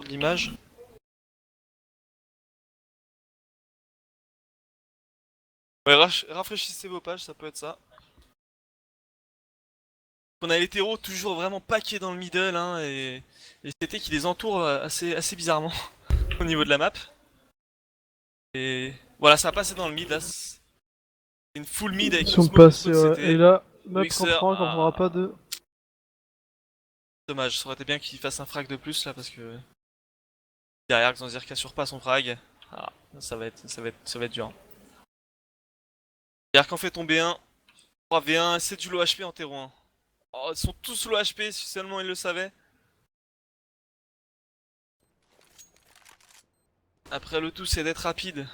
l'image. Ouais, rafraîchissez vos pages, ça peut être ça. On a les terreaux toujours vraiment paquets dans le middle, hein, et c'était qui les entoure assez bizarrement au niveau de la map. Et voilà, ça a passé dans le mid là. C'est une full mid Ils avec une sont smoke passés, de ouais. Et CT. là, Le map Xer, comprendra pas de. dommage, ça aurait été bien qu'il fasse un frag de plus là parce que derrière Xanzir surpasse son frag. Ah, ça va être dur. C'est-à-dire qu'en fait tomber 1, 3v1, c'est du low HP en terreau 1. Oh, ils sont tous low HP si seulement ils le savaient. Après le tout c'est d'être rapide.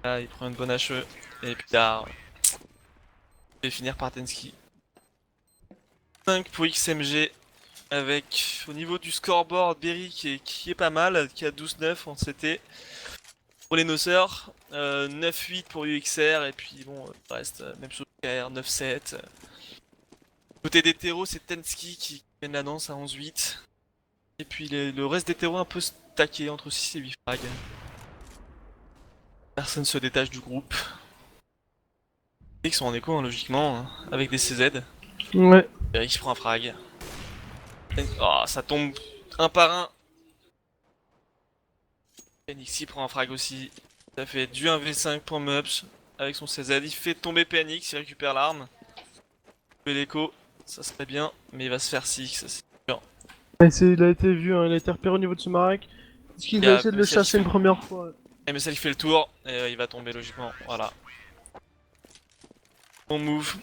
Ah, il prend une bonne HE. Et puis là, je vais finir par Tensky. 5 pour XMG. Avec au niveau du scoreboard Berry qui est pas mal, qui a 12-9 en CT. Pour les noceurs, 9-8 pour UXR et puis bon, le reste, même chose KR, 9-7. Côté des terreaux, c'est Tensky qui mène la danse à 11-8. Et puis le reste des terreaux un peu stacké entre 6 et 8 frags. Personne se détache du groupe. Ils sont en écho, hein, logiquement, hein, avec des CZ. Ouais. Berry qui prend un frag. Oh, ça tombe un par un. PNX prend un frag aussi. Ça fait du 1v5 pour Mups avec son CZ. Il fait tomber PNX, il récupère l'arme. Il fait l'écho, ça serait bien, mais il va se faire 6, ça c'est sûr. Il a été vu, hein, il a été repéré au niveau de ce Marek. Est-ce qu'il Il y va a essayer de le MSL qui chasser fait, une première fois? MSL qui fait le tour, et il va tomber logiquement, voilà. On move.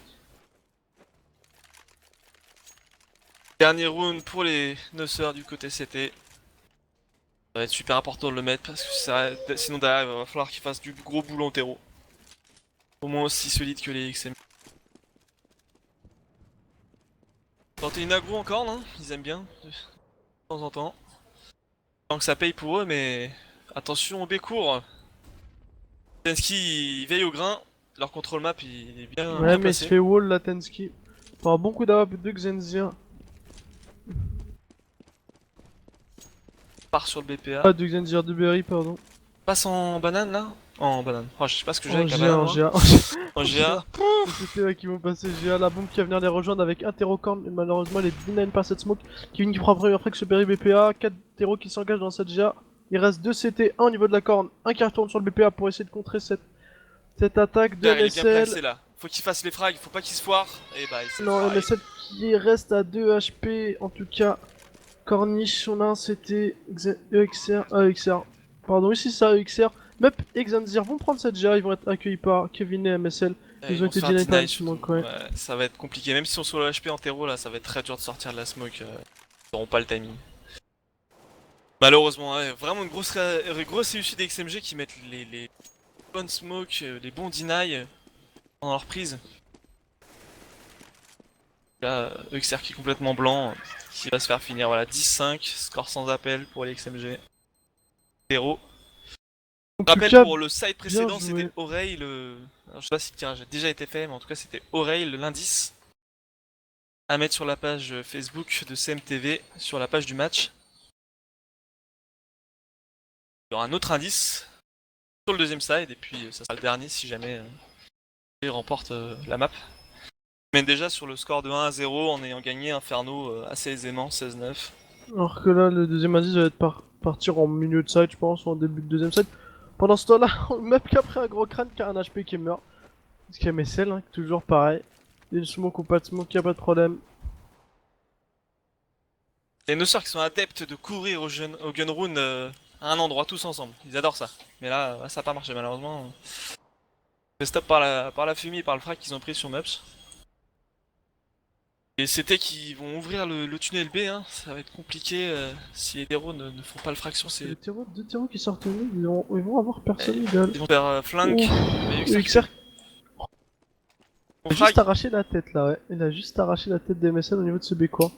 Dernier round pour les noceurs du côté CT. Ça va être super important de le mettre parce que sinon derrière il va falloir qu'il fasse du gros boulot en terreau. Au moins aussi solide que les XM. Tenter une aggro encore, non? Ils aiment bien, de temps en temps. Tant que ça paye pour eux, mais attention au Bécourt. Tensky il veille au grain, leur contrôle map il est Ouais, bien mais il se placé. fait wall la Tensky. Par un bon coup d'AWP de Xenzia. Part sur le BPA. Ah, de Xenzia de Berry, pardon. Passe en banane là. En banane. Oh, je sais pas ce que j'ai En avec la GA, banane en moi. GA. En En GA. GA. Les CT là qui vont passer GA, la bombe qui va venir les rejoindre avec un terrocorn, mais malheureusement elle est deny par cette smoke. Kevin qui prend la première frag sur Berry BPA, 4 terros qui s'engagent dans cette GA. Il reste 2 CT, un au niveau de la corne, un qui retourne sur le BPA pour essayer de contrer cette attaque de Super, il est bien MSL. placé là. Faut qu'il fasse les frags, faut pas qu'il se foire. Et bah il s'est Non, foiré. MSL qui reste à 2 HP, en tout cas. Corniche, on a un CT, EXR, EXR. Pardon, ici ça, EXR. Mep et Xanzir vont prendre cette GA, ils vont être accueillis par Kevin et MSL. Ils Ils ont vont se été faire deny par deny une surtout. smoke, ouais. Ouais, ça va être compliqué. Même si on sur le HP en terreau là, ça va être très dur de sortir de la smoke. Ils auront pas le timing. Malheureusement, ouais, vraiment une grosse réussite des XMG qui mettent les bonnes smokes, les bons deny pendant leur prise. Là, EXR qui est complètement blanc, qui va se faire finir. Voilà, 10-5, score sans appel pour les XMG. 0. En Je tout rappelle cas, pour le side bien précédent, c'était joué. Oreille le. Alors, je sais pas si le tirage a déjà été fait, mais en tout cas, c'était Oreille l'indice à mettre sur la page Facebook de CMTV, sur la page du match. Il y aura un autre indice sur le deuxième side, et puis ça sera le dernier si jamais il remporte la map. Mais déjà sur le score de 1-0 en ayant gagné Inferno assez aisément, 16-9. Alors que là, le deuxième indice va être partir en milieu de side, je pense, ou en début de deuxième side. Pendant ce temps-là, Mep qui a pris un gros crâne, qui a un HP qui meurt. Parce qu'il y a MSL, hein, toujours pareil. Il y a une smoke ou pas de smoke, y a pas de problème. Les noceurs qui sont adeptes de courir au gunrun à un endroit tous ensemble, ils adorent ça. Mais là, ça n'a pas marché malheureusement. Fait stop par la fumée et par le frag qu'ils ont pris sur Mups. Et c'était qu'ils vont ouvrir le tunnel B, hein. Ça va être compliqué si les héros ne font pas le frag sur ces. Les terreaux, deux terreaux qui sortent de nous, ils vont avoir personne idéal. Ils vont faire flank. Ouf. Mais Et UXR XR son il a juste frag arraché la tête là, ouais. Il a juste arraché la tête d'MSL au niveau de ce bécois.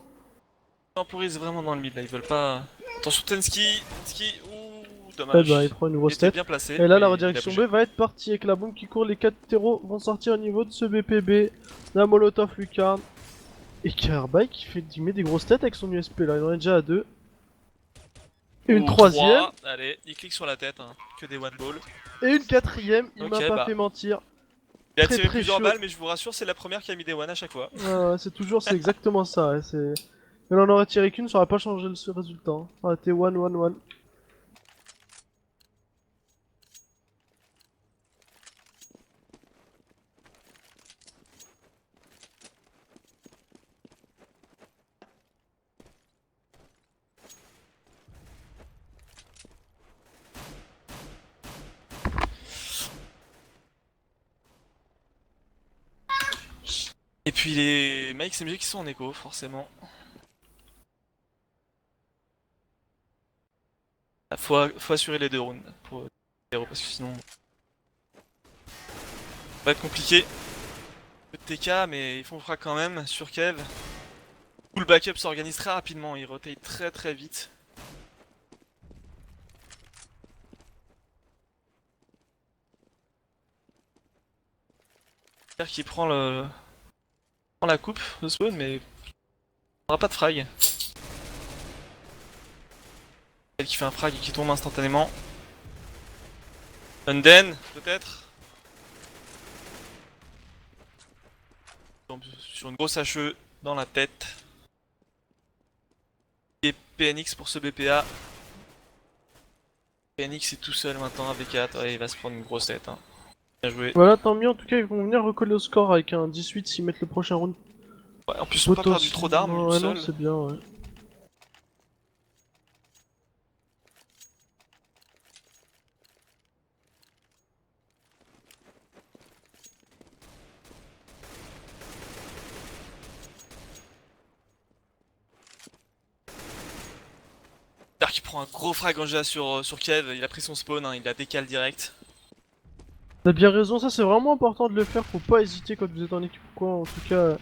temporise vraiment dans le mid là, ils veulent pas. Attention Tensky, ouh, Eh dommage. ben, il prend une grosse Il était tête. bien placé. Et là, la Mais il a redirection bougé. B va être partie avec la bombe qui court. Les 4 terreaux vont sortir au niveau de ce BPB. La Molotov Lucarne. Et Kerbai qui met des grosses têtes avec son USP là. Il en est déjà à 2. Une Ou troisième. 3. Allez, il clique sur la tête, hein. Que des one ball. Et une quatrième, il Ok, m'a pas bah. fait mentir. Il a Très tiré très plusieurs chaud. balles, mais je vous rassure, c'est la première qui a mis des one à chaque fois. C'est exactement ça. Ouais, c'est... Elle en aurait tiré qu'une, ça aurait pas changé le résultat. Hein. Ça aurait été 1-1-1. Et puis les Mike SMG qui sont en écho, forcément. Faut assurer les deux rounds pour héros, parce que sinon. Ça va être compliqué. Peu de TK, mais ils font frag quand même sur Kev. Tout le backup s'organise très rapidement, il rotate très très vite. J'espère qu'il prend la coupe de spawn, mais il n'aura pas de frag. Elle qui fait un frag et qui tombe instantanément. Unden, peut-être. Tombe sur une grosse HE dans la tête. Et PNX pour ce BPA. PNX est tout seul maintenant avec 4, ouais, il va se prendre une grosse tête. Hein. Bien joué. Voilà, tant mieux. En tout cas, ils vont venir recoller au score avec un 18 s'ils mettent le prochain round. Ouais, en plus, on n'a pas perdu trop d'armes, Ouais, seul. non, c'est bien, ouais. Dark qui prend un gros frag en GA sur Kev, il a pris son spawn, hein, il la décale direct. T'as bien raison, ça c'est vraiment important de le faire, faut pas hésiter quand vous êtes en équipe ou quoi, en tout cas...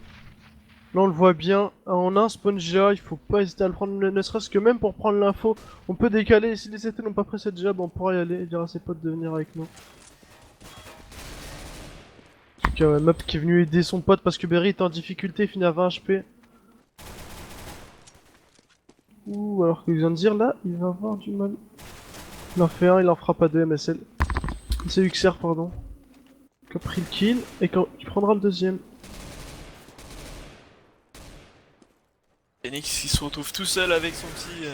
Là on le voit bien, en un spawn GA, il faut pas hésiter à le prendre, ne serait-ce que même pour prendre l'info, on peut décaler, et si les CT n'ont pas pris cette GA, on pourra y aller et dire à ses potes de venir avec nous. En tout cas, ouais, Map qui est venu aider son pote parce que Berry était en difficulté, il finit à 20 HP. Ouh, alors que vient de dire là, il va avoir du mal. Il en fait un, il en fera pas deux, MSL. C'est UXR, pardon. Qui a pris le kill, et quand tu prendras le deuxième. PNX qui se retrouve tout seul avec son petit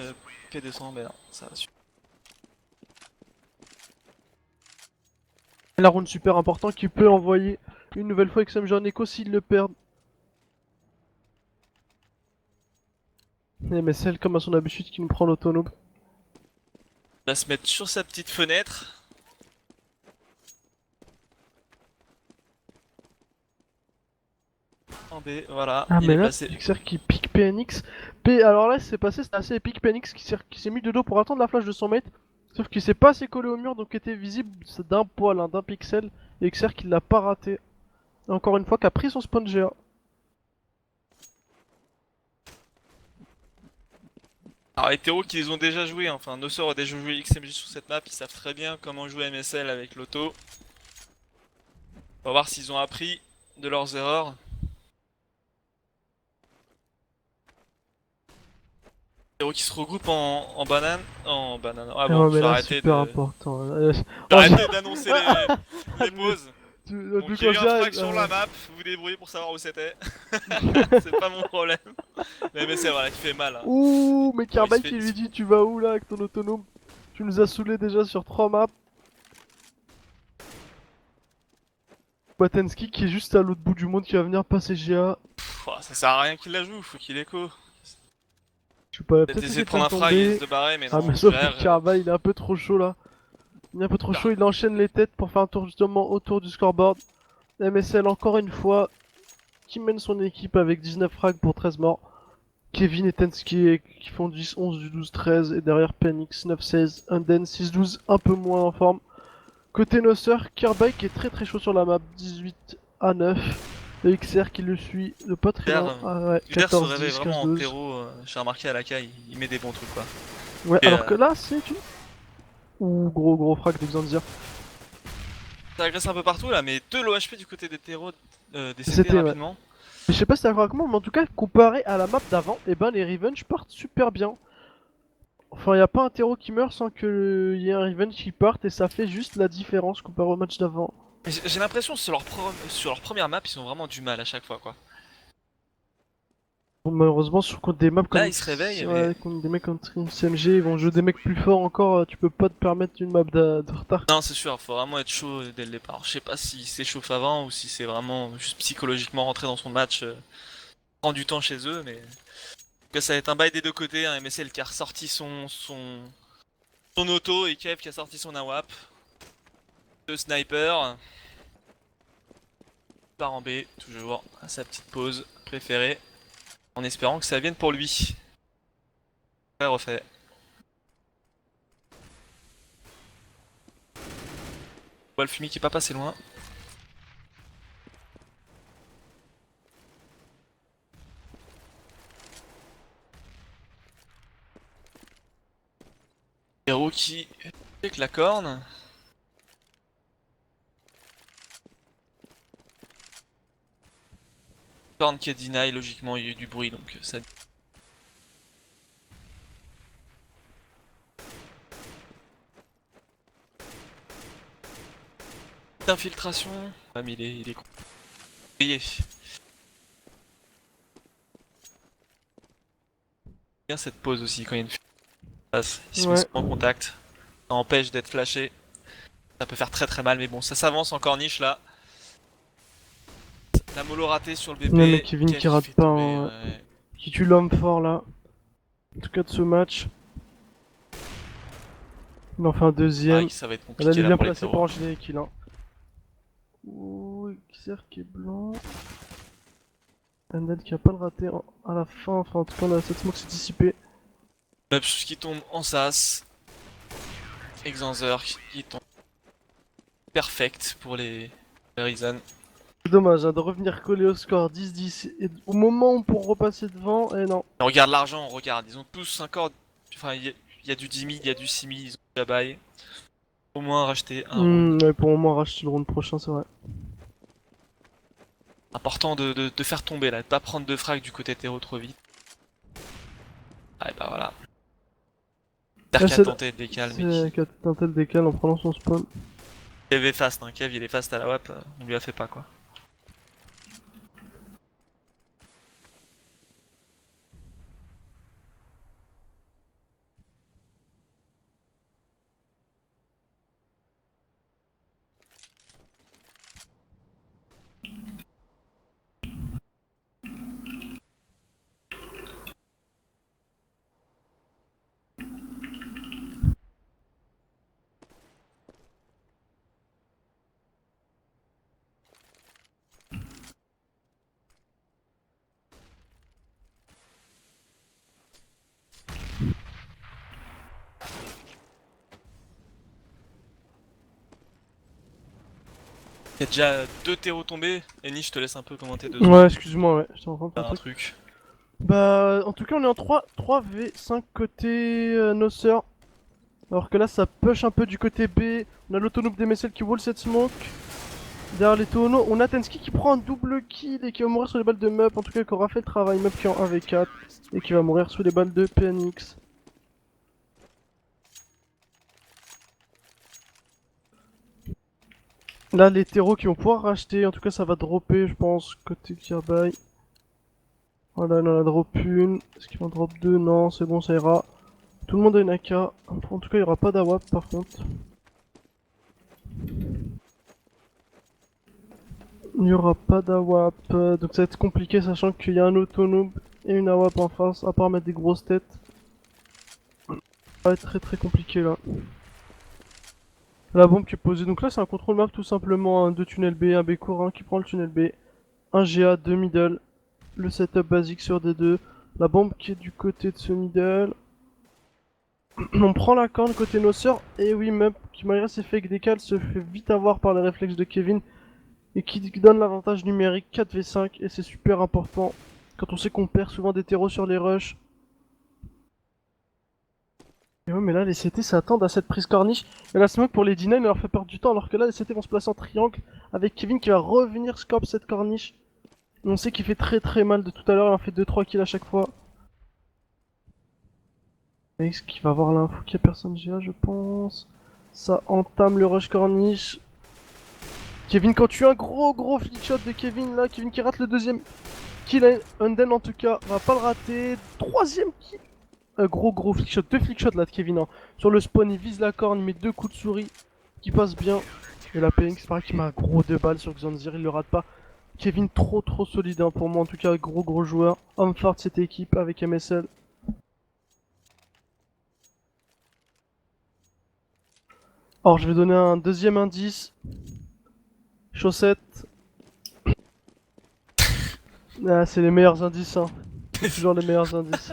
P200, mais non, ça va suffire. La round super important qui peut envoyer une nouvelle fois XMG en écho s'ils le perdent. Mais celle comme à son habitude qui nous prend l'autonome. Il va se mettre sur sa petite fenêtre. En B, voilà, Ah il mais est là, passé. XR qui pique PNX. Alors là, c'est passé, c'était assez épique. PNX qui s'est mis de dos pour attendre la flash de son mate. Sauf qu'il s'est pas assez collé au mur, donc était visible d'un poil, hein, d'un pixel. Et XR qui l'a pas raté. Et encore une fois, qui a pris son spawn GA. Alors les terreaux qui les ont déjà joués, enfin Nosor a déjà joué XMG sur cette map, ils savent très bien comment jouer MSL avec l'auto. On va voir s'ils ont appris de leurs erreurs. Terreaux qui se regroupent en banane. En banane. Ah bon, Ouais, je mais vais là, arrêter super de. important. Arrêtez d'annoncer les pauses. Donc il y a eu un frag sur la map, vous vous débrouillez pour savoir où c'était. C'est pas mon problème. Mais c'est voilà, qui fait mal. Hein. Ouh, mais Bon, Carbine il se qui fait- lui dit tu vas où là avec ton autonome? Tu nous as saoulé déjà sur 3 maps. Batensky qui est juste à l'autre bout du monde qui va venir passer GA. Pff, ça sert à rien qu'il la joue, faut qu'il écho. Je sais pas, Peut-être peut-être essayer essayer de de prendre un frag et de barrer, mais Ah non, mais sauf Gérard, que Carbine il est un peu trop chaud là. Il est un peu trop chaud, il enchaîne les têtes pour faire un tour justement autour du scoreboard. MSL encore une fois qui mène son équipe avec 19 frags pour 13 morts. Kevin et Tensky qui font 10, 11, du 12, 13 et derrière Penix 9, 16, Unden 6, 12 un peu moins en forme. Côté Nosser, Kerbike qui est très très chaud sur la map 18 à 9 et XR qui le suit, le pas très loin. Ah ouais, Uder se 14, réveille 10, 15, vraiment en 12. terreau, j'ai remarqué à la caille, il met des bons trucs quoi. Ouais, Et, alors que là c'est une... Ouh, gros frag de Xandia. Ça agresse un peu partout là, mais 2 low HP du côté des terreaux, des CT C'était, ouais. rapidement. Je sais pas si t'es d'accord avec moi, mais en tout cas, comparé à la map d'avant, et ben les Revenge partent super bien. Enfin, y a pas un terreau qui meurt sans qu'il y ait un revenge qui parte et ça fait juste la différence comparé au match d'avant. Mais j'ai l'impression que sur leur première map, ils ont vraiment du mal à chaque fois, quoi. Bon, malheureusement, contre des maps Là, comme ils se réveillent, mais... ouais, contre des mecs comme CMG, ils vont jouer des mecs plus forts encore, tu peux pas te permettre une map de retard. Non, c'est sûr, faut vraiment être chaud dès le départ. Je sais pas si s'échauffe avant ou si c'est vraiment juste psychologiquement rentré dans son match, prend du temps chez eux, mais... En tout cas, ça va être un bail des deux côtés, un MSL qui a ressorti son auto et Kev qui a sorti son AWAP. Deux snipers. Part en B, toujours à sa petite pause préférée. En espérant que ça vienne pour lui. Ouais, refait. Wolfumi qui est pas passé loin. Hero qui avec la corne. Corne qui est deny, logiquement il y a eu du bruit donc ça. D'infiltration. Ah mais il est compliqué. Bien cette pause aussi quand il y a une passe. Ils se Ouais. mettent en contact. Ça empêche d'être flashé. Ça peut faire très très mal mais bon ça s'avance encore niche là. La mollo ratée sur le BP. Ouais, mais Kevin Kev qui rate fait pas, tomber, hein, ouais. qui tue l'homme fort là. En tout cas de ce match. Il en fait un Ah, deuxième. ça va être Elle est compliqué là bien pour les placée pour Pyros. enchaîner les kills. Hein. Ouh, Xer qui est blanc. Andal qui a pas le raté à la fin, enfin en tout cas cette smoke s'est dissipée. Mubs qui tombe en sas. Exanzer qui tombe. Perfect pour les Reason. C'est dommage hein, de revenir coller au score 10-10 et au moment où pour repasser devant, et non. On regarde l'argent, on regarde. Ils ont tous encore. Enfin, il y a du 10 000, il y a du 6 000, ils ont déjà bail. Au moins racheter un round. Ouais, pour le moment racheter le round prochain c'est vrai. Important de faire tomber là, de pas prendre de frag du côté terreau trop vite. Ah, et bah voilà. Terre qui a tenté de décal, mais C'est qui. qu'à un tel décale en prenant son spawn. Kev est fast, hein. Kev il est fast à la WAP, on lui a fait pas quoi. Il y a déjà deux terreaux tombés. Eni, je te laisse un peu commenter 2 secondes. Ouais, excuse-moi, ouais, je t'en rends Faire un un truc. truc. Bah, en tout cas, on est en 3v5 côté Nosser. Alors que là, ça push un peu du côté B. On a l'autonome des MSL qui wall cette smoke. Derrière les tonneaux, on a Tensky qui prend un double kill et qui va mourir sous les balles de Mup. En tout cas, qui aura fait le travail. Mup qui est en 1v4 et qui va mourir sous les balles de PNX. Là, les terreaux qui vont pouvoir racheter. En tout cas, ça va dropper, je pense, côté Kirby. Voilà, il en a drop une. Est-ce qu'ils vont drop deux? Non, c'est bon, ça ira. Tout le monde a une AK. En tout cas, il n'y aura pas d'AWAP par contre. Il n'y aura pas d'AWAP. Donc ça va être compliqué, sachant qu'il y a un autonome et une AWAP en face, à part mettre des grosses têtes. Ça va être très très compliqué là. La bombe qui est posée. Donc là, c'est un contrôle map tout simplement. Deux tunnels B, un B court, un qui prend le tunnel B. Un GA, deux middle. Le setup basique sur D2. La bombe qui est du côté de ce middle. On prend la corne côté Nosser. Et oui, Mup, qui malgré ses fake décales, se fait vite avoir par les réflexes de Kevin. Et qui donne l'avantage numérique 4v5. Et c'est super important. Quand on sait qu'on perd souvent des terreaux sur les rushs. Et ouais, mais là, les CT s'attendent à cette prise corniche. Et la smoke pour les D9 leur fait perdre du temps. Alors que là, les CT vont se placer en triangle. Avec Kevin qui va revenir scope cette corniche. Et on sait qu'il fait très très mal de tout à l'heure. Il en fait 2-3 kills à chaque fois. Phoenix qui va avoir l'info qu'il y a personne GA, je pense. Ça entame le rush corniche. Kevin, quand tu as un gros flick shot de Kevin là, Kevin qui rate le deuxième kill, Unden en tout cas, va pas le rater. Troisième kill. Un gros flick shot, deux flick shots là de Kevin. Hein. Sur le spawn, il vise la corne, il met deux coups de souris qui passent bien. Et la PNX, pareil, qui met un gros 2 balles sur Xanzir, il le rate pas. Kevin, trop solide hein, pour moi, en tout cas, gros joueur. Homme phare de cette équipe avec MSL. Alors, je vais donner un deuxième indice. Chaussettes. Ah, c'est les meilleurs indices, hein. C'est toujours les meilleurs indices.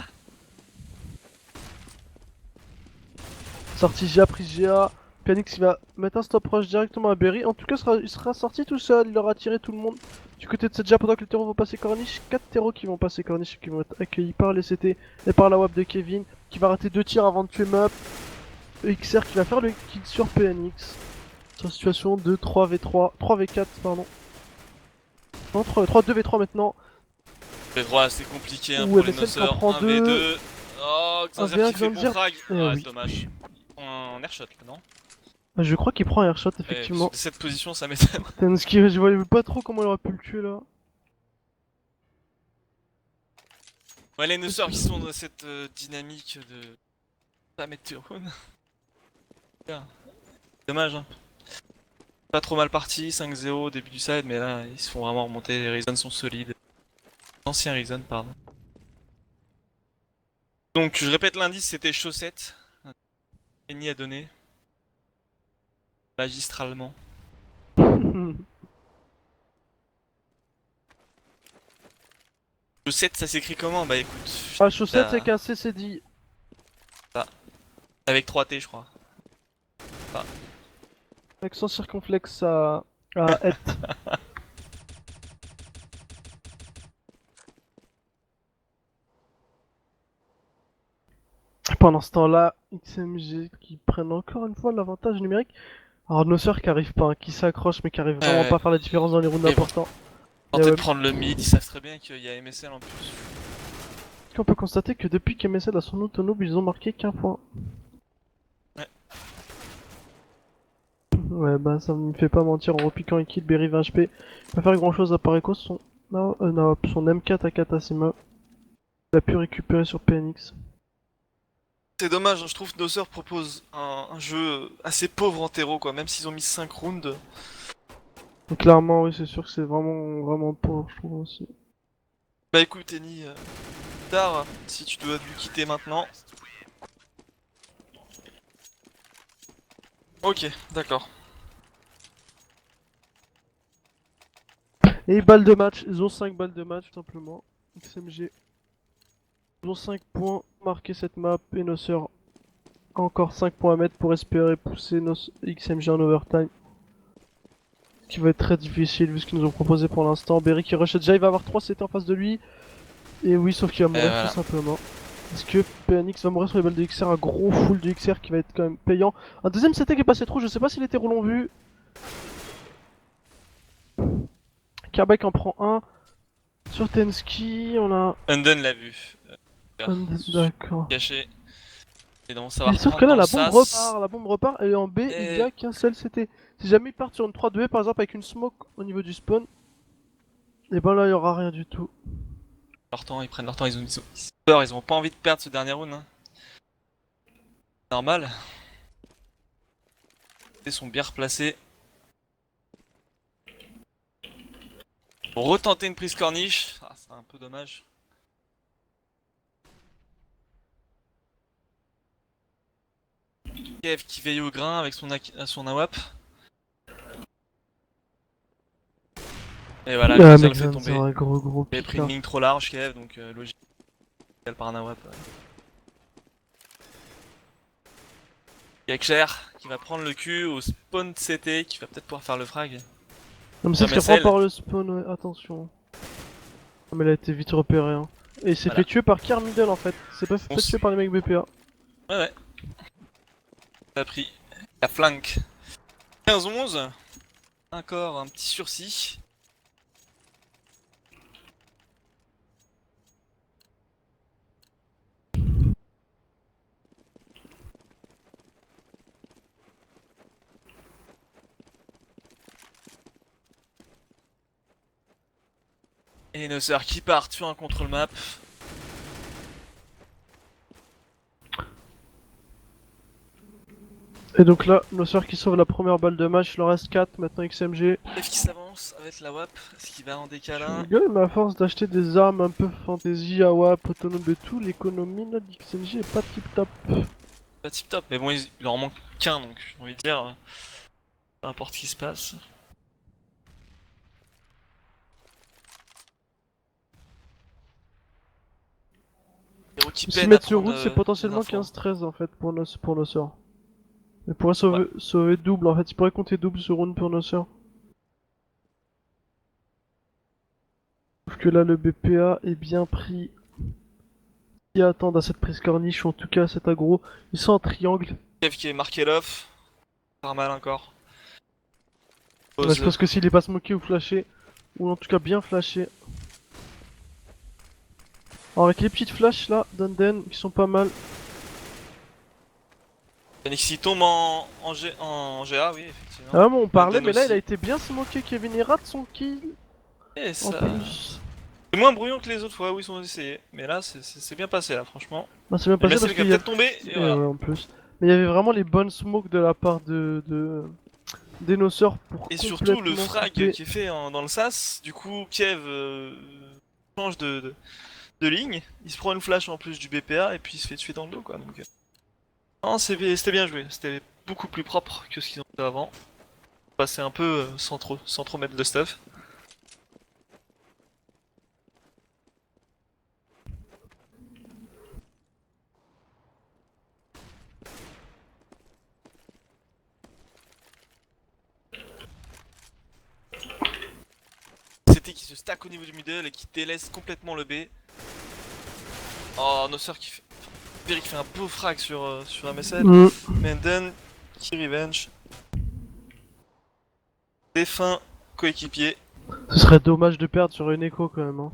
Sorti GA, prise GA. Pianix il va mettre un stop rush directement à Berry. En tout cas, il sera sorti tout seul. Il aura tiré tout le monde du côté de cette GA pendant que les terreaux vont passer Corniche. 4 terreaux qui vont passer Corniche qui vont être accueillis par les CT et par la WAP de Kevin qui va rater 2 tirs avant de tuer Mup. XR qui va faire le kill sur PNX. Sur situation de 3v3. 3v4, pardon. Non, 2v3 maintenant. V3 c'est compliqué hein, Ouh, pour les MSL qui en noceurs. prend 2. 1v2. Oh, Xanzir 1v1, qui fait bon Xanzir. frag. Eh Ah, oui. dommage. Un airshot là, non? Je crois qu'il prend un airshot, Ouais, effectivement. cette position ça m'étonne. Tenski, je voyais pas trop comment il aurait pu le tuer là. Ouais, les noceurs qui sont dans cette dynamique de pas mettre de rune. Dommage hein. Pas trop mal parti, 5-0 au début du side, mais là ils se font vraiment remonter, les Reasons sont solides. Ancien Reason, pardon. Donc je répète l'indice, c'était chaussette. Penny a donné. Magistralement. Chaussette ça s'écrit comment? Bah écoute. Ah, chaussette Ah, c'est qu'un CCD. avec 3T je crois. Accent circonflexe à et. Pendant ce temps-là, XMG qui prennent encore une fois l'avantage numérique. Alors nos sœurs qui arrivent pas, hein, qui s'accrochent mais qui arrivent vraiment pas à faire la différence dans les rounds Mais bon. importants. Tenter ouais. de prendre le mid, ils savent très bien qu'il y a MSL en plus. Est-ce qu'on peut constater que depuis qu'MSL a son autonome, ils ont marqué qu'un point. Ouais. Ouais, bah ça me fait pas mentir, en repiquant Ikid, Berry 20 HP. Pas faire grand chose à part Echo, son M4 à Katasima. Il a pu récupérer sur PNX. C'est dommage, hein, je trouve que Nosser propose un jeu assez pauvre en terreau quoi, même s'ils ont mis 5 rounds. Donc, clairement, oui, c'est sûr que c'est vraiment pauvre, je trouve aussi. Bah écoute, Eni, tard, si tu dois lui quitter maintenant. Ok, d'accord. Et balles de match, ils ont 5 balles de match, tout simplement. XMG. Ils ont 5 points, marqué cette map, et nos sœurs encore 5 points à mettre pour espérer pousser nos XMG en overtime. Ce qui va être très difficile vu ce qu'ils nous ont proposé pour l'instant. Berry qui rush déjà, il va avoir 3 CT en face de lui. Et oui, sauf qu'il va mourir voilà. tout simplement. Est-ce que PNX va mourir sur les balles de XR? Un gros full de XR qui va être quand même payant. Un deuxième CT qui est passé trop, je sais pas si les terreaux l'ont vu. Kerbek en prend un. Sur Tenski, on a. Unden l'a vu. D'accord. Caché. Et donc ça va Mais sauf reprendre que là, dans le la bombe repart, et en B, il y a qu'un seul CT. Si jamais ils partent sur une 3-2, par exemple, avec une smoke au niveau du spawn, et ben là, il y aura rien du tout. Leur temps, ils prennent leur temps, ils ont peur, ils ont pas envie de perdre ce dernier round. Hein. Normal. Ils sont bien replacés. Pour retenter une prise corniche, ah, c'est un peu dommage. Kev qui veille au grain avec son AWAP. Et voilà, Ah, le mec, fait c'est tomber. un gros Il avait pic pris là. une ligne trop large, Kev, donc logique. Par un AWAP. Gekcher qui va prendre le cul au spawn CT, qui va peut-être pouvoir faire le frag. Non, mais c'est ce qui MSL. reprend par le spawn, ouais, attention. Non, mais il a été vite repéré, hein. Et il s'est Voilà. fait tuer par Kier Middle en fait. C'est pas fait tuer par les mecs BPA. Ouais, ouais. Pas pris. La flank. 15-11. Encore un petit sursis. Et nos sœurs qui partent sur un contrôle map. Et donc là, nos sœurs qui sauvent la première balle de match, il en reste 4, maintenant XMG. F qui s'avance avec la WAP, ce qui va en Je décalin. rigole, mais à force d'acheter des armes un peu fantasy, AWAP, autonome et tout, l'économie là d'XMG est pas tip top. Pas tip top, mais bon, il leur en manque qu'un donc j'ai envie de dire, peu importe ce qui se passe. Hero qui Si peine à mettre sur prendre route, c'est des potentiellement infos. 15-13 en fait pour nos sœurs. Il pourrait sauver double en fait, il pourrait compter double sur round pour nos sœurs. Sauf que là, le BPA est bien pris. Ils attendent à cette prise corniche, ou en tout cas à cet aggro. Ils sont en triangle. Kev qui est marqué l'off, pas mal encore. Ouais, je Pose. pense que s'il est pas smoké ou flashé, ou en tout cas bien flashé. Alors avec les petites flashs là, d'Unden, qui sont pas mal. Phoenix il tombe en GA, oui, effectivement. Ah bon, on parlait, Unden mais là il a aussi. été bien smoké, Kevin, il rate son kill. Et En ça. plus. C'est moins brouillon que les autres fois où ils sont essayés. Mais là, c'est bien passé, là, franchement. Bah, c'est bien Le passé message parce qui va qu'il y a... peut-être tomber, et Et voilà. ouais, en plus. Mais il y avait vraiment les bonnes smokes de la part des noceurs pour Et surtout, le complètement frag couper. qui est fait dans le sas, du coup, Kev change de ligne, il se prend une flash en plus du BPA, et puis il se fait tuer dans le dos, quoi. Donc, non, c'était bien joué. C'était beaucoup plus propre que ce qu'ils ont fait avant. Passer un peu sans trop mettre de stuff. C'était qui se stack au niveau du middle et qui délaisse complètement le B. Oh, nos sœurs qui fait... Berry qui fait un beau frag sur MSL. Mm. Menden qui revenge. Défunt coéquipier. Ce serait dommage de perdre sur une écho quand même. Hein.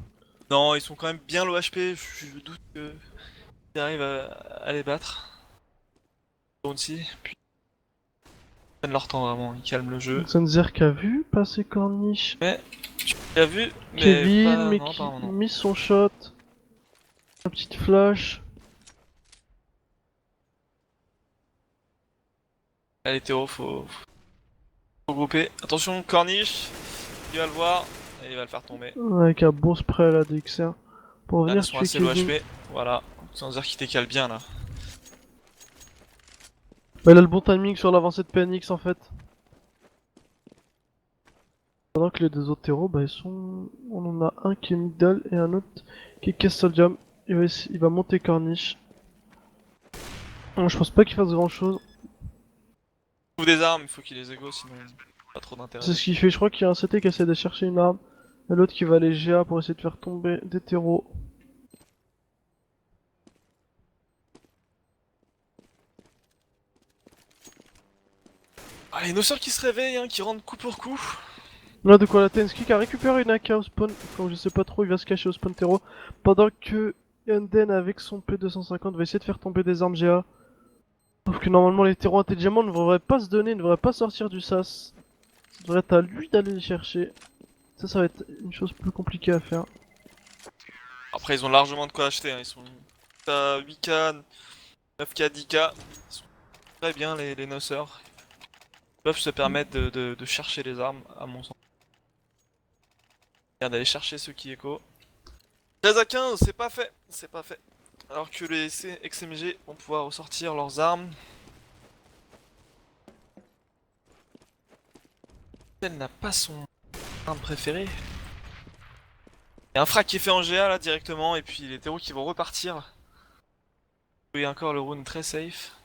Non, ils sont quand même bien low HP. Je doute qu'ils arrivent à les battre. Bounty, puis ils prennent leur temps vraiment, ils calment le jeu. Xanzer qui a vu passer corniche. Mais tu l'as vu, mais Kevin, pas. mais Non, qui apparemment non. mis son shot. La petite flash. Allez Théo, faut grouper. Attention, Corniche, il va le voir, et il va le faire tomber. Avec un bon spray là d'XR. Pour Là, ils venir sont tuer assez low Kevin. HP, voilà. Sans dire qu'il décale bien là. Bah, il a le bon timing sur l'avancée de PNX en fait. Pendant que les deux autres héros, bah ils sont... On en a un qui est middle et un autre qui est Castle Jam. Il va monter Corniche. Bon, je pense pas qu'il fasse grand chose. Il trouve des armes, il faut qu'il les égo, sinon pas trop d'intérêt. C'est ce qu'il fait, je crois qu'il y a un CT qui essaie de chercher une arme. Et l'autre qui va aller GA pour essayer de faire tomber des terreaux. Allez, nos sœurs qui se réveillent, hein, qui rentrent coup pour coup. Là de quoi la Tensky qui a récupéré une AK au spawn. Enfin, je sais pas trop, il va se cacher au spawn terreau. Pendant que Yanden avec son P250 va essayer de faire tomber des armes GA. Sauf que normalement les terreaux intelligemment ne devraient pas se donner, ne devraient pas sortir du sas. Ça devrait être à lui d'aller les chercher. Ça va être une chose plus compliquée à faire. Après, ils ont largement de quoi acheter, hein. Ils sont à 8K, 9K, 10K. Ils sont très bien les noceurs. Ils peuvent se permettre de chercher les armes, à mon sens. D'aller chercher ceux qui écho. 13 à 15, c'est pas fait, c'est pas fait. Alors que les XMG vont pouvoir ressortir leurs armes. Elle n'a pas son arme préférée. Il y a un frac qui est fait en GA là directement, et puis les terreaux qui vont repartir. Il y a encore le round très safe.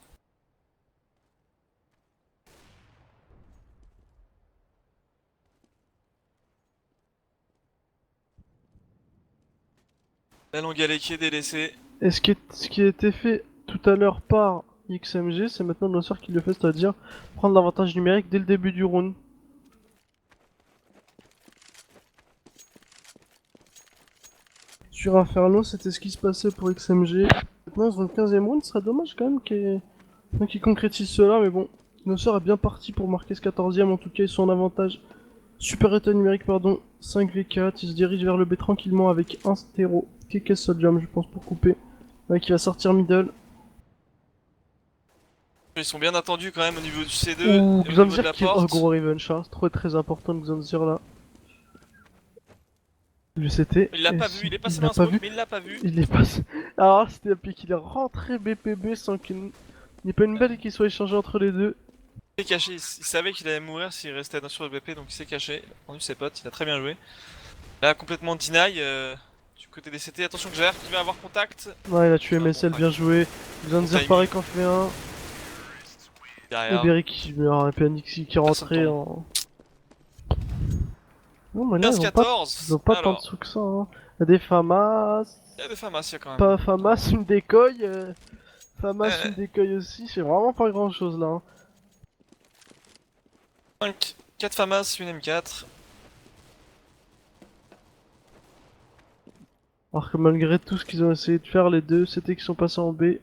La longue allée qui est délaissée. Et ce qui a été fait tout à l'heure par XMG, c'est maintenant nos sœurs qui le fait, c'est-à-dire prendre l'avantage numérique dès le début du round. Sur Inferno, c'était ce qui se passait pour XMG. Maintenant, ils ont le 15ème round, ce serait dommage quand même qu'ils concrétisent cela, mais bon, nos sœurs est bien parti pour marquer ce 14ème, en tout cas, ils sont en avantage Super état numérique, pardon, 5v4, il se dirige vers le B tranquillement avec un stéro. Keke Jam, je pense, pour couper. Ouais, qui va sortir middle. Ils sont bien attendus quand même au niveau du C2 Ouh, et au niveau de Xanzir la qui... Oh, porte. gros revenge, hein. C'est trop très important, Xanzir, là. Le CT. Il l'a Et pas vu, si... il est passé Il dans l'a un pas smoke, vu. mais il l'a pas vu. Il est passé... Alors, c'était depuis qu'il est rentré BPB sans qu'il n'y ait pas une balle qui soit échangée entre les deux. Il s'est caché, il savait qu'il allait mourir s'il restait sur le BP, donc il s'est caché. Il a entendu ses potes, il a très bien joué. Là, complètement deny du côté des CT. Attention que Gère qui va avoir contact. Ouais, il a tué C'est un bon MSL, frag. bien joué. Xanzir timing. pareil qu'en fait un. Et Derrière, Berry qui meurt, et PNX qui est personne rentré tombe. en... Non, mais là, ils vont 15-14. pas tant Alors, dessous que ça, hein. Il y a des Famas... il y a des Pharmacia quand même. Pas Famas, une décoille. Famas, Euh, une décoille aussi. C'est vraiment pas grand chose là, hein. 5, 4 Famas, une M4. Alors que malgré tout ce qu'ils ont essayé de faire, les deux, c'était qu'ils sont passés en B.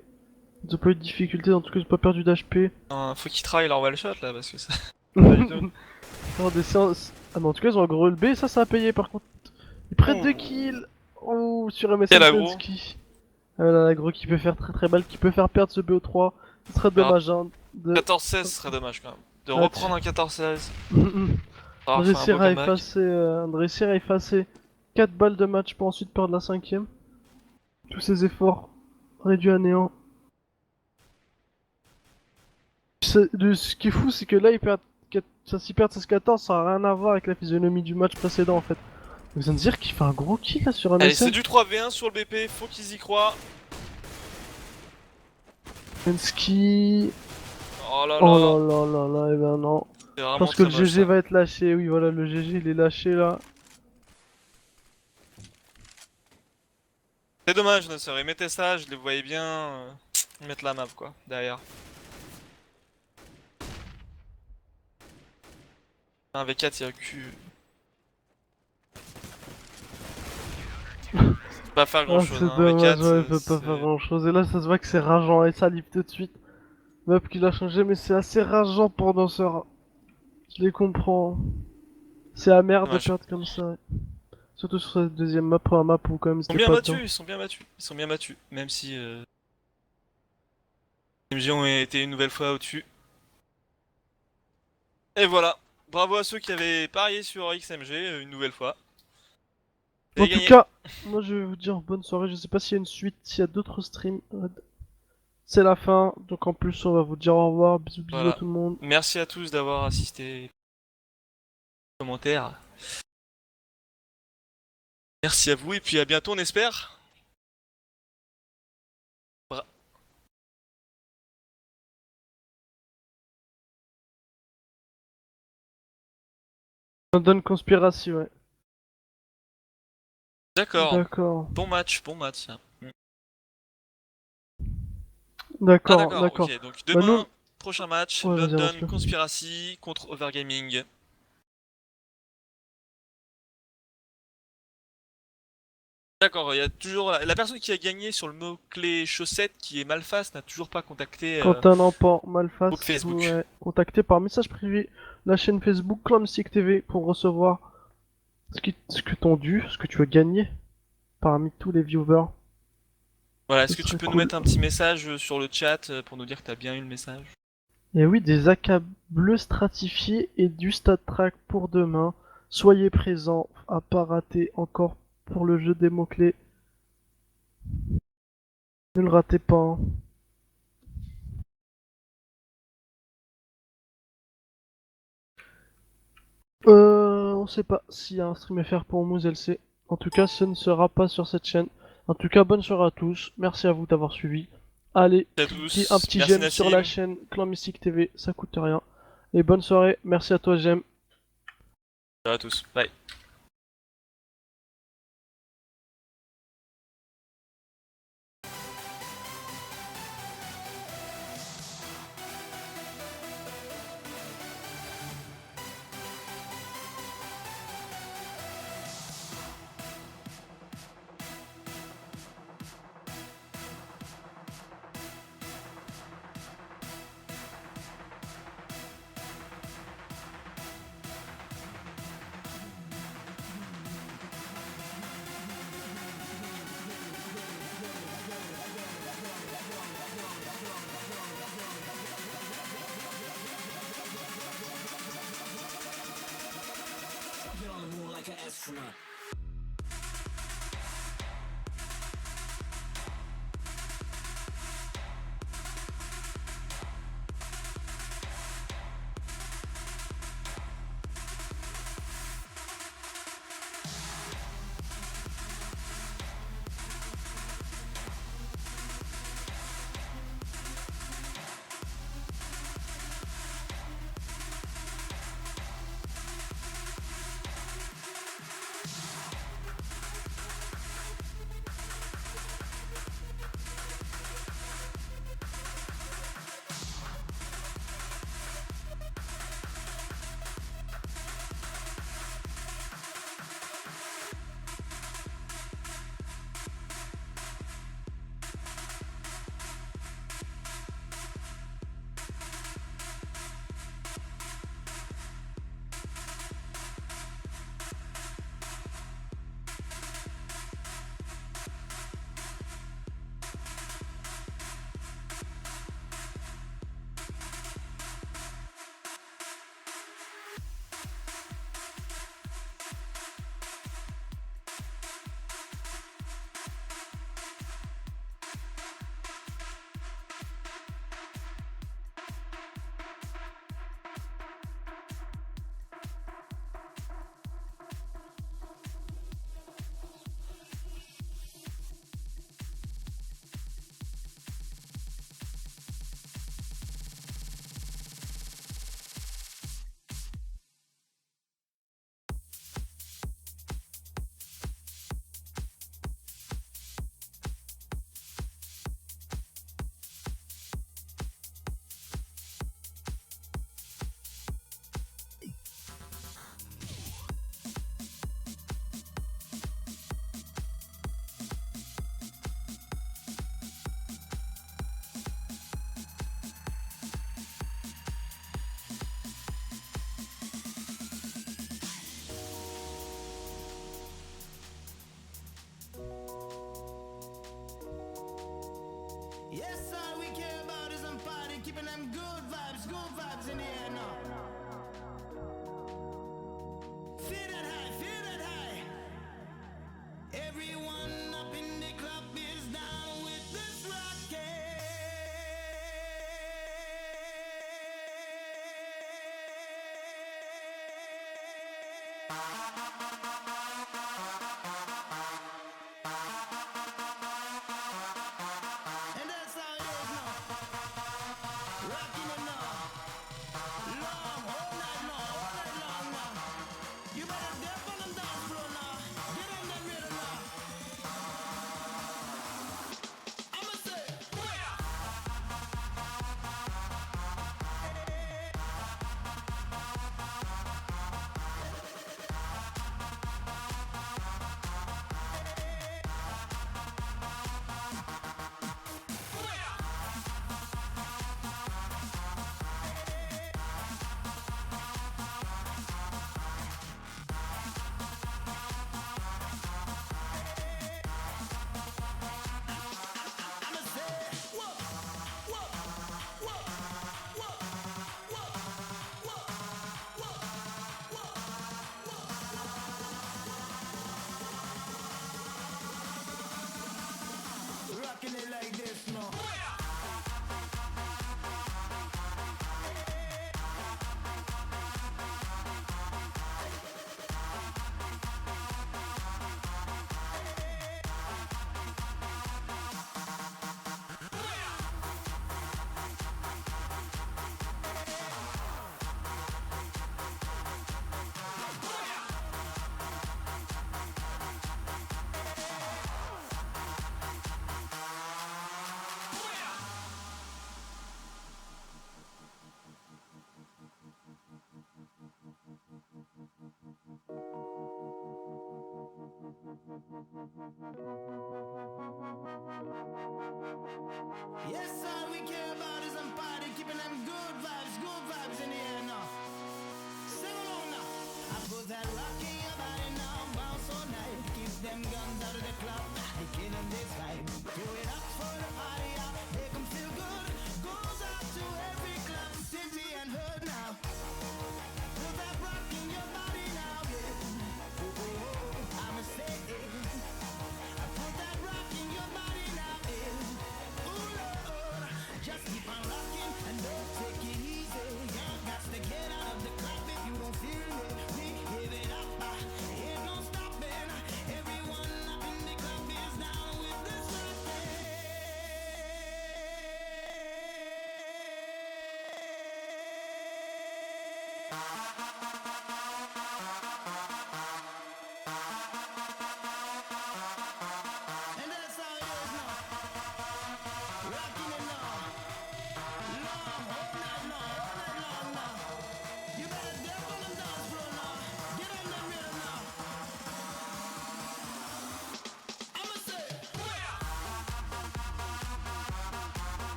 Ils ont pas eu de difficulté, en tout cas ils ont pas perdu d'HP. Faut qu'ils travaillent leur wall shot là parce que ça. Pas du tout. Faire des séances... Ah mais en tout cas ils ont un gros LB, ça a payé par contre. Ils prennent 2 Ouh. kills. Oh, sur Quel MSN aggro. Pensky. Ah là, l'agro qui peut faire très très mal, qui peut faire perdre ce BO3. Ce serait Alors, dommage hein. 14-16 ce serait dommage quand même. De Ah, reprendre un 14-16. de Alors, faire un réussir beau à comeback. effacer, de réussir à effacer 4 balles de match pour ensuite perdre la cinquième. Tous ces efforts réduits à néant. Ce qui est fou, c'est que là, ils perdent, ça s'y perd 16-14, ça a rien à voir avec la physionomie du match précédent en fait. Vous allez me dire qu'il fait un gros kill là sur un Allez, c'est MSN. du 3v1 sur le BP, faut qu'ils y croient. Pensky. Oh là Oh là, là là là là, et ben non. c'est Je vraiment pense que très le moche GG ça. va être lâché, oui voilà, le GG il est lâché là. C'est dommage, ne serait mettez ça, je les voyais bien mettre la map quoi, derrière. Un V4 il recule. Pas faire grand Ah chose, c'est hein. Un dommage, V4 ouais, il peut pas faire grand chose. Et là ça se voit que c'est rageant et ça livre tout de suite. Map qu'il a changé mais c'est assez rageant pour danseur. Je les comprends. C'est amer de dommage. perdre comme ça. Ouais. Surtout sur cette deuxième map, pour un map où quand même Ils sont c'était bien pas battus, dedans. ils sont bien battus, ils sont bien battus. Même si MG ont été une nouvelle fois au-dessus. Et voilà, bravo à ceux qui avaient parié sur XMG une nouvelle fois. Vous En avez tout gagné. cas, moi je vais vous dire bonne soirée. Je sais pas s'il y a une suite, s'il y a d'autres streams. C'est la fin, donc en plus on va vous dire au revoir. Bisous bisous à Voilà. tout le monde. Merci à tous d'avoir assisté. Commentaires. Merci à vous et puis à bientôt on espère. Bra- London Conspiracy, ouais. D'accord. D'accord. Bon match. Mm. Ah D'accord, d'accord, d'accord. ok. Donc Bah nous... demain, prochain match, Ouais, vas-y, London avance-le. Conspiracy contre Overgaming. D'accord, il y a toujours la personne qui a gagné sur le mot-clé chaussette qui est Malfast n'a toujours pas contacté Quentin Lampant, groupe Malfast, vous Facebook. contactez par message privé la chaîne Facebook Clanmystic TV pour recevoir ce que t'ont dû, ce que tu as gagné parmi tous les viewers. Voilà, Ce est-ce que tu serait peux nous cool. mettre un petit message sur le chat pour nous dire que t'as bien eu le message? Et oui, des AK bleus stratifiés et du stat track pour demain. Soyez présents à pas rater encore pour le jeu des mots-clés. Ne le ratez pas, hein. On sait pas s'il y a un stream FR pour Moose LC. En tout cas, ce ne sera pas sur cette chaîne. En tout cas, bonne soirée à tous. Merci à vous d'avoir suivi. Allez, Salut à cliquez un tous, petit merci j'aime sur la Nassim. chaîne Clan Mystique TV, ça coûte rien. Et bonne soirée. Merci à toi, j'aime. Ciao à tous, bye. them good vibes in the air now. Feel that high. Everyone up in the club is down with this and that's how it is now. Rocking it now. Long, all night long now. You better dip on the dance floor now. Get on that rhythm now. I'ma say, I'ma say, whoa, whoa, whoa, whoa, whoa, whoa, whoa, whoa. Rocking it like this now. Yes, all we care about is them party, keeping them good vibes in the air now. Sing along now. I put that rock in your body now, bounce all night. Keep them guns out of the club, they killing this vibe. Do it up for the party out, make them feel good. Goes out to every club, city and hood now. Put that rock in your body now, yeah. I'ma say it. I put that rock in your body now, yeah. Ooh, Lord, just keep on rocking and don't take it easy. You got to get out of the club if you don't feel it. We give it up, ain't no stopping. Everyone up in the club is down with this rocking.